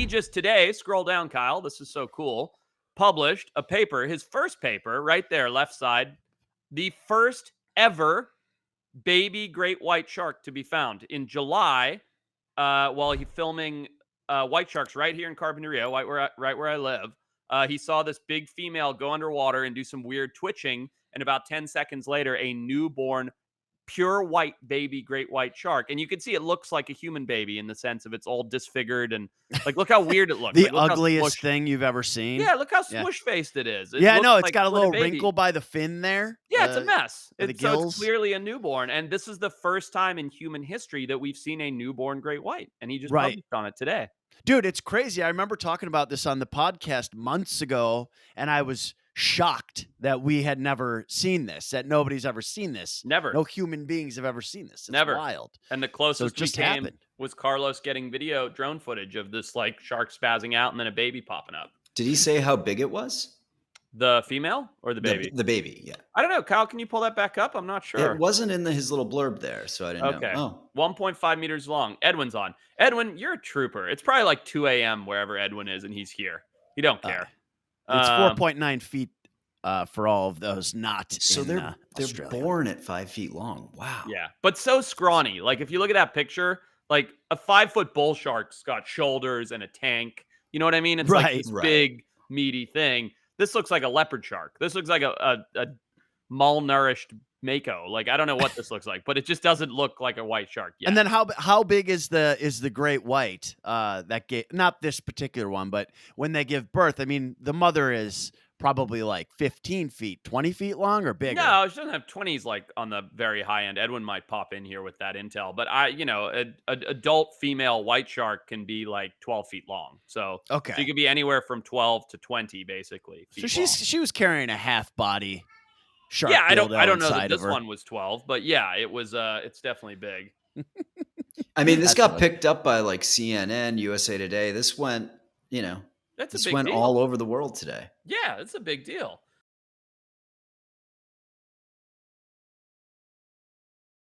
he just today, scroll down, Kyle, this is so cool, published a paper, his first paper right there, left side, the first ever baby great white shark to be found in July, while he filming white sharks right here in Carpinteria, right where I live. He saw this big female go underwater and do some weird twitching, and about 10 seconds later, a newborn pure white baby great white shark. And you can see it looks like a human baby in the sense of it's all disfigured and like, look how weird it looks. The Like, look ugliest thing you've ever seen. Yeah, look how smush-faced it is. It Yeah, I looks know. It's like got a split little baby. wrinkle by the fin there. Yeah, it's a mess. The So it's gills. clearly a newborn. And this is the first time in human history that we've seen a newborn great white. And he just published on it today. Dude, it's crazy. I remember talking about this on the podcast months ago, and I was shocked that we had never seen this, that nobody's ever seen this. Never. No human beings have ever seen this. It's Never. wild. And the closest just we came happened. was Carlos getting drone footage of this like shark spazzing out and then a baby popping up. Did he say how big it was? The female or the baby? The baby, yeah. I don't know. Kyle, can you pull that back up? I'm not sure. It wasn't in his little blurb there, so I didn't know. Oh. 1.5 meters long. Edwin's on. Edwin, you're a trooper. It's probably like 2 a.m. wherever Edwin is, and he's here. He don't care. It's 4.9 feet for all of those not so in they're Australia. born at 5 feet long. Wow. Yeah, but so scrawny. Like, if you look at that picture, like a 5-foot bull shark's got shoulders and a tank. You know what I mean? It's like this big, meaty thing. This looks like a leopard shark. This looks like a malnourished mako. Like, I don't know what this looks like, but it just doesn't look like a white shark yet. And then how big is the great white not this particular one, but when they give birth? I mean, the mother is probably like 15 feet, 20 feet long or bigger. No, she doesn't have 20s like on the very high end. Edwin might pop in here with that intel, but an adult female white shark can be like 12 feet long. So she could be anywhere from 12 to 20 basically. So she was carrying a half body shark. Yeah, I don't know that this one was 12, but yeah, it was it's definitely big. I mean, this got picked up by like CNN, USA Today. This went, That's this a big went deal. all over the world today. Yeah, it's a big deal.